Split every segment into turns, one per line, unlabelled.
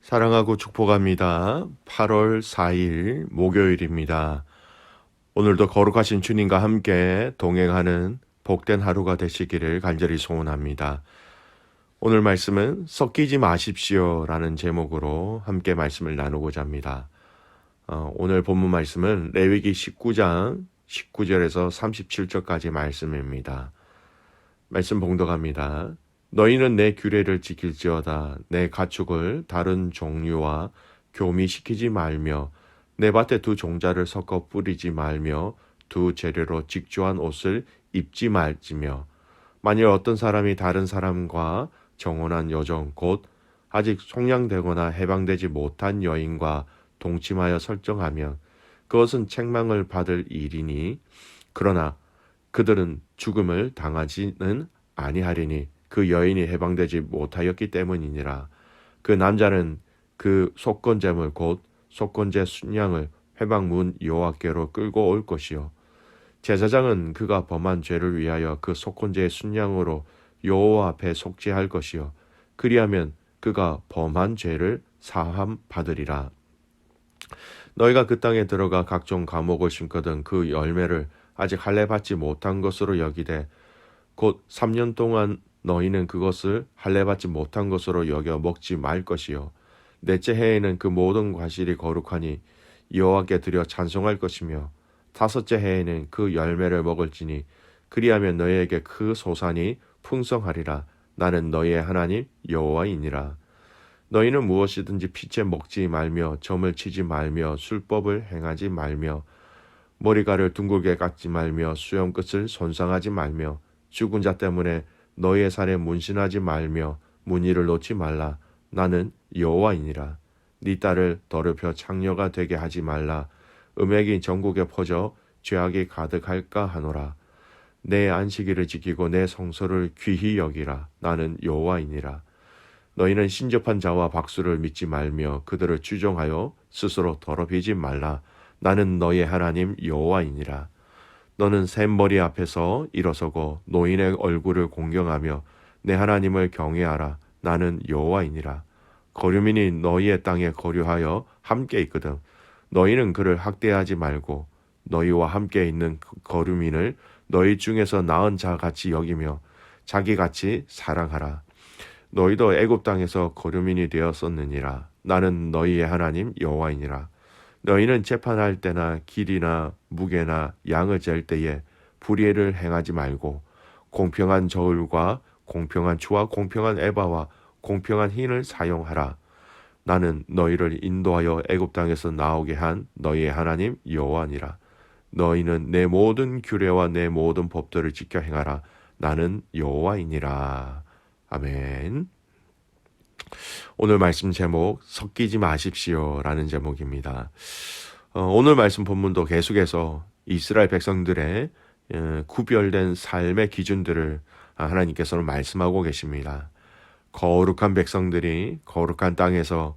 사랑하고 축복합니다. 8월 4일 목요일입니다. 오늘도 거룩하신 주님과 함께 동행하는 복된 하루가 되시기를 간절히 소원합니다. 오늘 말씀은 섞이지 마십시오 라는 제목으로 함께 말씀을 나누고자 합니다. 오늘 본문 말씀은 레위기 19장 19절에서 37절까지 말씀입니다. 말씀 봉독합니다. 너희는 내 규례를 지킬지어다. 내 가축을 다른 종류와 교미시키지 말며 내 밭에 두 종자를 섞어 뿌리지 말며 두 재료로 직조한 옷을 입지 말지며 만일 어떤 사람이 다른 사람과 정혼한 여종 곧 아직 속량되거나 해방되지 못한 여인과 동침하여 설정하면 그것은 책망을 받을 일이니 그러나 그들은 죽음을 당하지는 아니하리니 그 여인이 해방되지 못하였기 때문이니라. 그 남자는 그 속건제물 곧 속건제 순양을 회방문 여호와께로 끌고 올 것이요 제사장은 그가 범한 죄를 위하여 그 속건제의 순양으로 여호와 앞에 속죄할 것이요 그리하면 그가 범한 죄를 사함 받으리라. 너희가 그 땅에 들어가 각종 과목을 심거든 그 열매를 아직 할례 받지 못한 것으로 여기되 곧 3년 동안 너희는 그것을 할례 받지 못한 것으로 여겨 먹지 말 것이요 넷째 해에는 그 모든 과실이 거룩하니 여호와께 드려 찬송할 것이며 다섯째 해에는 그 열매를 먹을지니 그리하면 너희에게 그 소산이 풍성하리라. 나는 너희의 하나님 여호와이니라. 너희는 무엇이든지 피째 먹지 말며 점을 치지 말며 술법을 행하지 말며 머리카락을 둥글게 깎지 말며 수염끝을 손상하지 말며 죽은 자 때문에 너희의 살에 문신하지 말며 문의를 놓지 말라. 나는 여호와이니라. 네 딸을 더럽혀 창녀가 되게 하지 말라. 음행이 전국에 퍼져 죄악이 가득할까 하노라. 내 안식일을 지키고 내 성소를 귀히 여기라. 나는 여호와이니라. 너희는 신접한 자와 박수를 믿지 말며 그들을 추종하여 스스로 더럽히지 말라. 나는 너희의 하나님 여호와이니라. 너는 샘머리 앞에서 일어서고 노인의 얼굴을 공경하며 내 하나님을 경외하라. 나는 여호와이니라. 거류민이 너희의 땅에 거류하여 함께 있거든 너희는 그를 학대하지 말고 너희와 함께 있는 그 거류민을 너희 중에서 나은 자같이 여기며 자기같이 사랑하라. 너희도 애굽 땅에서 거류민이 되었었느니라. 나는 너희의 하나님 여호와이니라. 너희는 재판할 때나 길이나 무게나 양을 잴 때에 불의를 행하지 말고 공평한 저울과 공평한 추와 공평한 에바와 공평한 흰을 사용하라. 나는 너희를 인도하여 애굽 땅에서 나오게 한 너희의 하나님 여호와니라. 너희는 내 모든 규례와 내 모든 법들을 지켜 행하라. 나는 여호와이니라. 아멘. 오늘 말씀 제목 섞이지 마십시오 라는 제목입니다. 오늘 말씀 본문도 계속해서 이스라엘 백성들의 구별된 삶의 기준들을 하나님께서는 말씀하고 계십니다. 거룩한 백성들이 거룩한 땅에서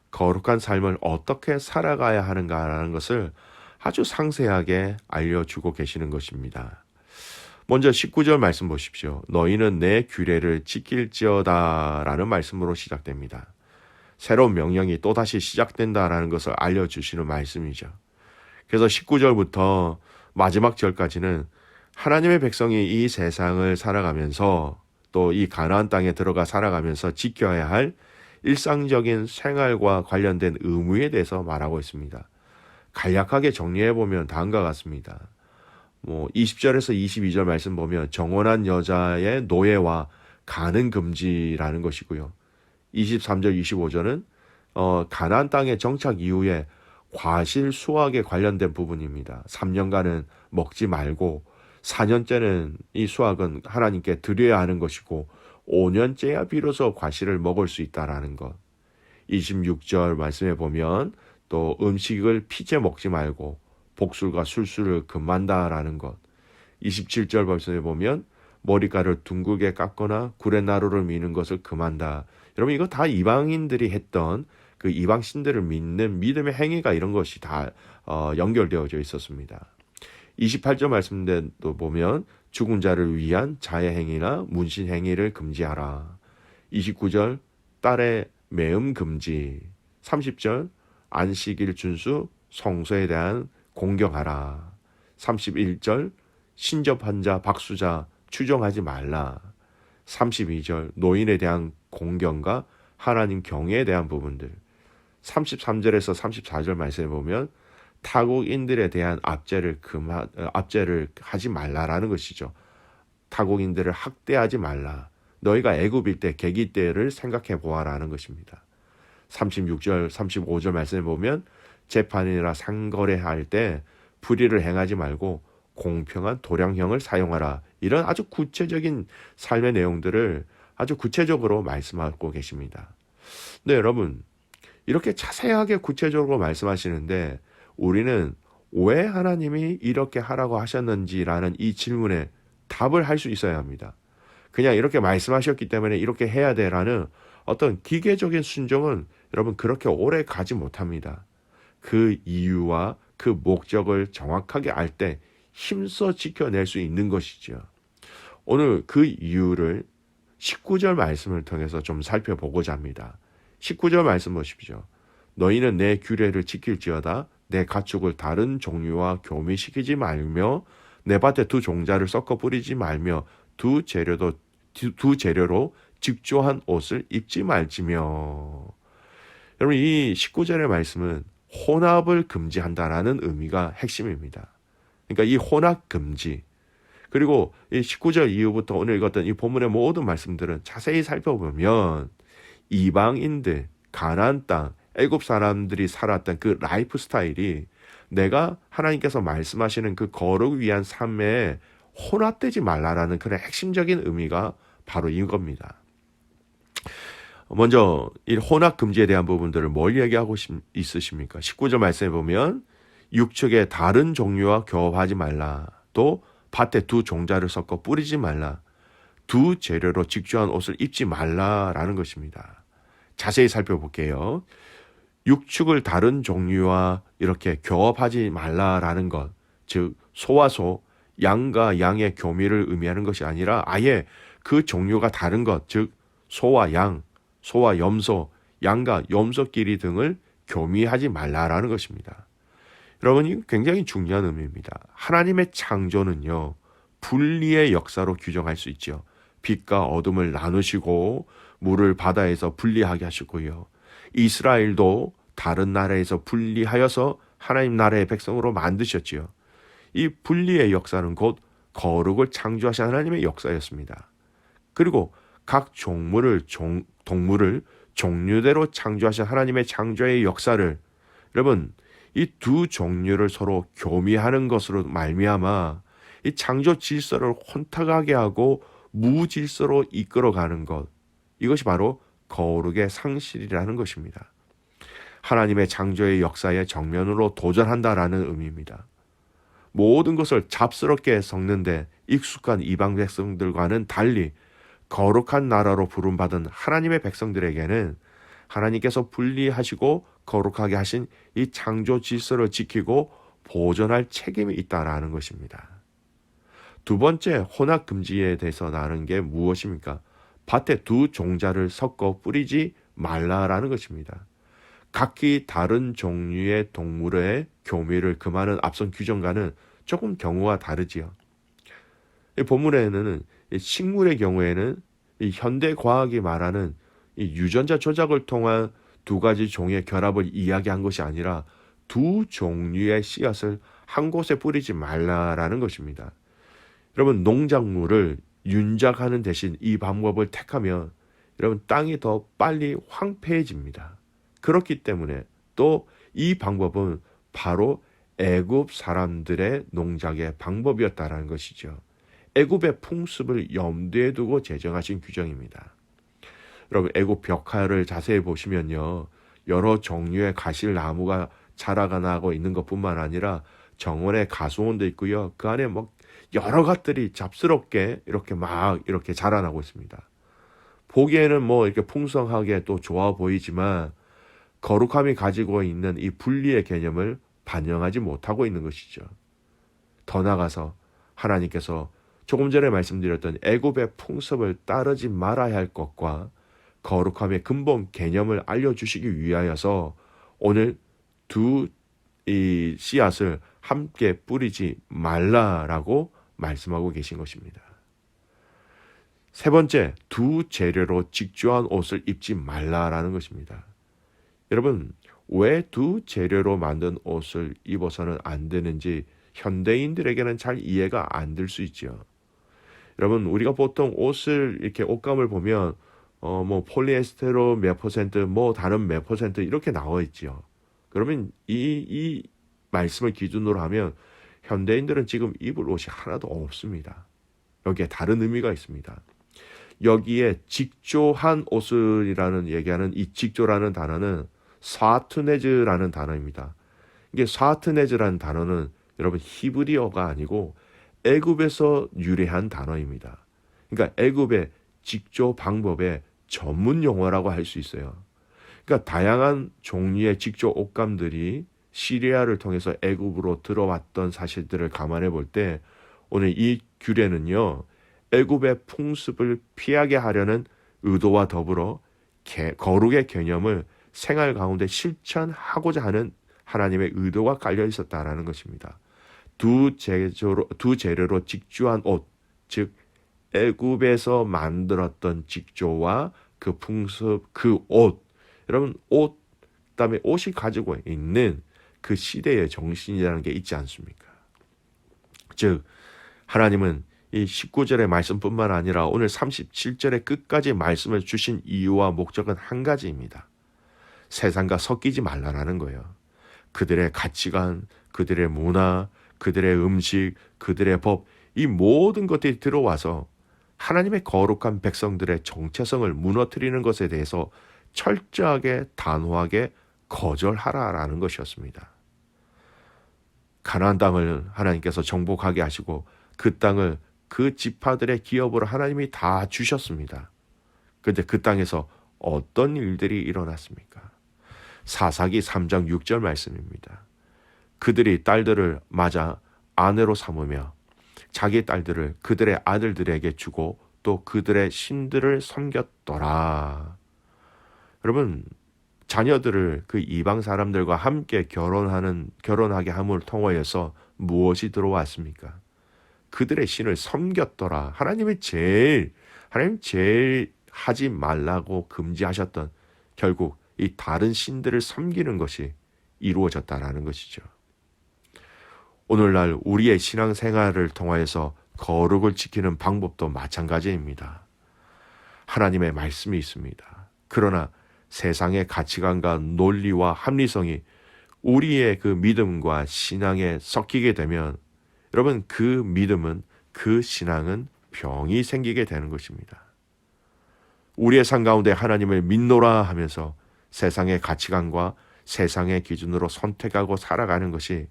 거룩한 삶을 어떻게 살아가야 하는가라는 것을 아주 상세하게 알려주고 계시는 것입니다. 먼저 19절 말씀 보십시오. 너희는 내 규례를 지킬지어다 라는 말씀으로 시작됩니다. 새로운 명령이 또다시 시작된다라는 것을 알려주시는 말씀이죠. 그래서 19절부터 마지막 절까지는 하나님의 백성이 이 세상을 살아가면서 또 이 가나안 땅에 들어가 살아가면서 지켜야 할 일상적인 생활과 관련된 의무에 대해서 말하고 있습니다. 간략하게 정리해보면 다음과 같습니다. 20절에서 22절 말씀 보면 정혼한 여자의 노예와 가는 금지라는 것이고요. 23절, 25절은 가나안 땅의 정착 이후에 과실 수확에 관련된 부분입니다. 3년간은 먹지 말고 4년째는 이 수확은 하나님께 드려야 하는 것이고 5년째야 비로소 과실을 먹을 수 있다라는 것. 26절 말씀에 보면 또 음식을 피째 먹지 말고 복술과 술수를 금한다라는 것. 27절 말씀에 보면 머리카락을 둥글게 깎거나 구레나루를 미는 것을 금한다. 여러분 이거 다 이방인들이 했던 그 이방 신들을 믿는 믿음의 행위가 이런 것이 다 연결되어져 있었습니다. 28절 말씀도 보면 죽은 자를 위한 자해 행위나 문신 행위를 금지하라. 29절 딸의 매음 금지. 30절 안식일 준수 성소에 대한 공경하라. 31절 신접한 자 박수자 추종하지 말라. 32절 노인에 대한 공경과 하나님 경외에 대한 부분들. 33절에서 34절 말씀에 보면 타국인들에 대한 압제를 하지 말라라는 것이죠. 타국인들을 학대하지 말라. 너희가 애굽일 때 계기 때를 생각해 보아라는 것입니다. 36절, 35절 말씀에 보면 재판이나 상거래할 때 불의를 행하지 말고 공평한 도량형을 사용하라. 이런 아주 구체적인 삶의 내용들을 아주 구체적으로 말씀하고 계십니다. 네, 여러분, 이렇게 자세하게 구체적으로 말씀하시는데 우리는 왜 하나님이 이렇게 하라고 하셨는지라는 이 질문에 답을 할 수 있어야 합니다. 그냥 이렇게 말씀하셨기 때문에 이렇게 해야 돼라는 어떤 기계적인 순종은 여러분 그렇게 오래 가지 못합니다. 그 이유와 그 목적을 정확하게 알 때 힘써 지켜낼 수 있는 것이죠. 오늘 그 이유를 19절 말씀을 통해서 좀 살펴보고자 합니다. 19절 말씀 보십시오. 너희는 내 규례를 지킬지어다 내 가축을 다른 종류와 교미시키지 말며 내 밭에 두 종자를 섞어 뿌리지 말며 두 재료로 직조한 옷을 입지 말지며. 여러분 이 19절의 말씀은 혼합을 금지한다라는 의미가 핵심입니다. 그러니까 이 혼합 금지 그리고 이 19절 이후부터 오늘 읽었던 이 본문의 모든 말씀들은 자세히 살펴보면 이방인들, 가나안 땅, 애굽 사람들이 살았던 그 라이프 스타일이 내가 하나님께서 말씀하시는 그 거룩 위한 삶에 혼합되지 말라라는 그런 핵심적인 의미가 바로 이겁니다. 먼저 이 혼합 금지에 대한 부분들을 뭘 얘기하고 있으십니까? 19절 말씀에 보면 육축의 다른 종류와 교합하지 말라. 또 밭에 두 종자를 섞어 뿌리지 말라. 두 재료로 직조한 옷을 입지 말라라는 것입니다. 자세히 살펴볼게요. 육축을 다른 종류와 이렇게 교합하지 말라라는 것, 즉 소와 소, 양과 양의 교미를 의미하는 것이 아니라 아예 그 종류가 다른 것, 즉 소와 양, 소와 염소, 양과 염소끼리 등을 교미하지 말라라는 것입니다. 여러분, 이 굉장히 중요한 의미입니다. 하나님의 창조는요, 분리의 역사로 규정할 수 있죠. 빛과 어둠을 나누시고 물을 바다에서 분리하게 하시고요. 이스라엘도 다른 나라에서 분리하여서 하나님 나라의 백성으로 만드셨지요. 이 분리의 역사는 곧 거룩을 창조하신 하나님의 역사였습니다. 그리고 각 동물을 종류대로 창조하신 하나님의 창조의 역사를 여러분 이 두 종류를 서로 교미하는 것으로 말미암아 이 창조 질서를 혼탁하게 하고 무질서로 이끌어가는 것, 이것이 바로 거룩의 상실이라는 것입니다. 하나님의 창조의 역사에 정면으로 도전한다라는 의미입니다. 모든 것을 잡스럽게 섞는데 익숙한 이방 백성들과는 달리 거룩한 나라로 부름받은 하나님의 백성들에게는 하나님께서 분리하시고 거룩하게 하신 이 창조 질서를 지키고 보존할 책임이 있다라는 것입니다. 두 번째 혼합 금지에 대해서 나누는 게 무엇입니까? 밭에 두 종자를 섞어 뿌리지 말라라는 것입니다. 각기 다른 종류의 동물의 교미를 금하는 앞선 규정과는 조금 경우가 다르지요. 이 본문에는 식물의 경우에는 이 현대 과학이 말하는 이 유전자 조작을 통한 두 가지 종의 결합을 이야기한 것이 아니라 두 종류의 씨앗을 한 곳에 뿌리지 말라라는 것입니다. 여러분 농작물을 윤작하는 대신 이 방법을 택하면 여러분 땅이 더 빨리 황폐해집니다. 그렇기 때문에 또 이 방법은 바로 애굽 사람들의 농작의 방법이었다라는 것이죠. 애굽의 풍습을 염두에 두고 제정하신 규정입니다. 여러분 애굽 벽화를 자세히 보시면요. 여러 종류의 가실나무가 자라나고 있는 것뿐만 아니라 정원에 가수원도 있고요. 그 안에 뭐 여러 것들이 잡스럽게 이렇게 자라나고 있습니다. 보기에는 뭐 이렇게 풍성하게 또 좋아 보이지만 거룩함이 가지고 있는 이 분리의 개념을 반영하지 못하고 있는 것이죠. 더 나아가서 하나님께서 조금 전에 말씀드렸던 애굽의 풍습을 따르지 말아야 할 것과 거룩함의 근본 개념을 알려주시기 위하여서 오늘 두 이 씨앗을 함께 뿌리지 말라라고 말씀하고 계신 것입니다. 세 번째, 두 재료로 직조한 옷을 입지 말라라는 것입니다. 여러분, 왜 두 재료로 만든 옷을 입어서는 안 되는지 현대인들에게는 잘 이해가 안 될 수 있죠. 여러분, 우리가 보통 옷을 이렇게 옷감을 보면 뭐 폴리에스테로 몇 퍼센트, 뭐 다른 몇 퍼센트 이렇게 나와 있지요. 그러면 이 말씀을 기준으로 하면 현대인들은 지금 입을 옷이 하나도 없습니다. 여기에 다른 의미가 있습니다. 여기에 직조한 옷을이라는 얘기하는 이 직조라는 단어는 사트네즈라는 단어입니다. 이게 사트네즈라는 단어는 여러분 히브리어가 아니고 애굽에서 유래한 단어입니다. 그러니까 애굽의 직조 방법의 전문 용어라고 할 수 있어요. 그러니까 다양한 종류의 직조 옷감들이 시리아를 통해서 애굽으로 들어왔던 사실들을 감안해 볼 때 오늘 이 규례는요, 애굽의 풍습을 피하게 하려는 의도와 더불어 거룩의 개념을 생활 가운데 실천하고자 하는 하나님의 의도가 깔려 있었다라는 것입니다. 두 재료로 직조한 옷, 즉 애굽에서 만들었던 직조와 그 풍습, 그 옷, 여러분 옷, 그다음에 옷이 가지고 있는 그 시대의 정신이라는 게 있지 않습니까? 즉 하나님은 이 19절의 말씀뿐만 아니라 오늘 37절의 끝까지 말씀을 주신 이유와 목적은 한 가지입니다. 세상과 섞이지 말라라는 거예요. 그들의 가치관, 그들의 문화, 그들의 음식, 그들의 법, 이 모든 것들이 들어와서 하나님의 거룩한 백성들의 정체성을 무너뜨리는 것에 대해서 철저하게 단호하게 거절하라라는 것이었습니다. 가나안 땅을 하나님께서 정복하게 하시고 그 땅을 그 지파들의 기업으로 하나님이 다 주셨습니다. 그런데 그 땅에서 어떤 일들이 일어났습니까? 사사기 3장 6절 말씀입니다. 그들이 딸들을 맞아 아내로 삼으며 자기 딸들을 그들의 아들들에게 주고 또 그들의 신들을 섬겼더라. 여러분, 자녀들을 그 이방 사람들과 함께 결혼하게 함을 통하여서 무엇이 들어왔습니까? 그들의 신을 섬겼더라. 하나님 제일 하지 말라고 금지하셨던 결국 이 다른 신들을 섬기는 것이 이루어졌다라는 것이죠. 오늘날 우리의 신앙생활을 통하여서 거룩을 지키는 방법도 마찬가지입니다. 하나님의 말씀이 있습니다. 그러나 세상의 가치관과 논리와 합리성이 우리의 그 믿음과 신앙에 섞이게 되면 여러분 그 믿음은 그 신앙은 병이 생기게 되는 것입니다. 우리의 삶 가운데 하나님을 믿노라 하면서 세상의 가치관과 세상의 기준으로 선택하고 살아가는 것이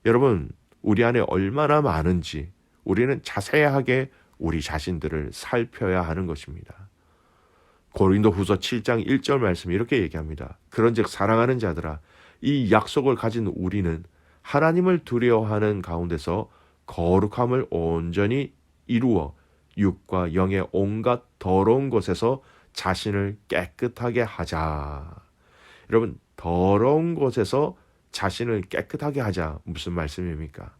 여러분 우리 안에 얼마나 많은지 우리는 자세하게 우리 자신들을 살펴야 하는 것입니다. 고린도후서 7장 1절 말씀이 이렇게 얘기합니다. 그런즉 사랑하는 자들아 이 약속을 가진 우리는 하나님을 두려워하는 가운데서 거룩함을 온전히 이루어 육과 영의 온갖 더러운 것에서 자신을 깨끗하게 하자. 여러분 더러운 것에서 자신을 깨끗하게 하자. 무슨 말씀입니까?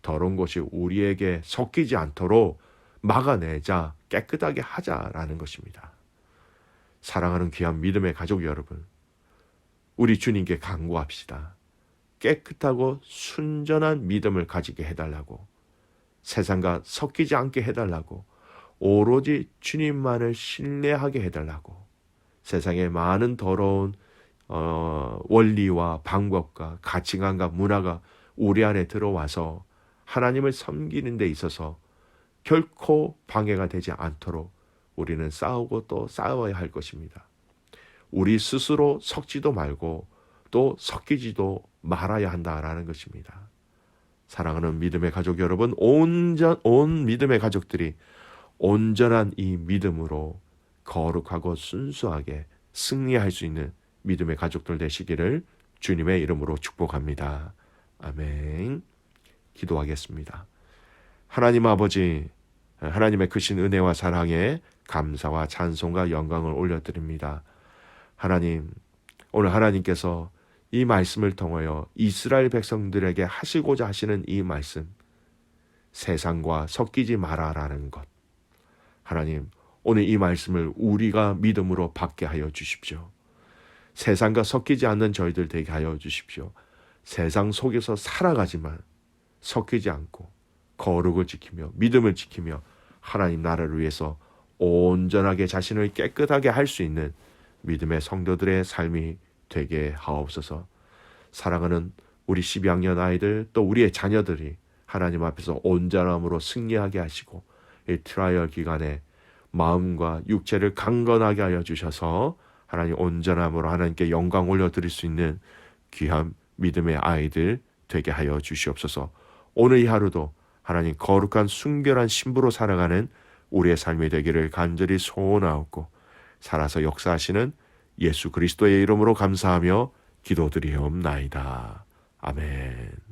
더러운 것이 우리에게 섞이지 않도록 막아내자, 깨끗하게 하자라는 것입니다. 사랑하는 귀한 믿음의 가족 여러분, 우리 주님께 간구합시다. 깨끗하고 순전한 믿음을 가지게 해달라고, 세상과 섞이지 않게 해달라고, 오로지 주님만을 신뢰하게 해달라고, 세상의 많은 더러운 원리와 방법과 가치관과 문화가 우리 안에 들어와서 하나님을 섬기는 데 있어서 결코 방해가 되지 않도록 우리는 싸우고 또 싸워야 할 것입니다. 우리 스스로 섞지도 말고 또 섞이지도 말아야 한다라는 것입니다. 사랑하는 믿음의 가족 여러분, 온 믿음의 가족들이 온전한 이 믿음으로 거룩하고 순수하게 승리할 수 있는 믿음의 가족들 되시기를 주님의 이름으로 축복합니다. 아멘. 기도하겠습니다. 하나님 아버지, 하나님의 크신 은혜와 사랑에 감사와 찬송과 영광을 올려드립니다. 하나님, 오늘 하나님께서 이 말씀을 통하여 이스라엘 백성들에게 하시고자 하시는 이 말씀, 세상과 섞이지 마라라는 것. 하나님, 오늘 이 말씀을 우리가 믿음으로 받게 하여 주십시오. 세상과 섞이지 않는 저희들 되게 하여 주십시오. 세상 속에서 살아가지만 섞이지 않고 거룩을 지키며 믿음을 지키며 하나님 나라를 위해서 온전하게 자신을 깨끗하게 할 수 있는 믿음의 성도들의 삶이 되게 하옵소서. 사랑하는 우리 12학년 아이들 또 우리의 자녀들이 하나님 앞에서 온전함으로 승리하게 하시고 이 트라이얼 기간에 마음과 육체를 강건하게 하여 주셔서 하나님 온전함으로 하나님께 영광 올려드릴 수 있는 귀한 믿음의 아이들 되게 하여 주시옵소서. 오늘 이 하루도 하나님 거룩한 순결한 신부로 살아가는 우리의 삶이 되기를 간절히 소원하옵고 살아서 역사하시는 예수 그리스도의 이름으로 감사하며 기도드리옵나이다. 아멘.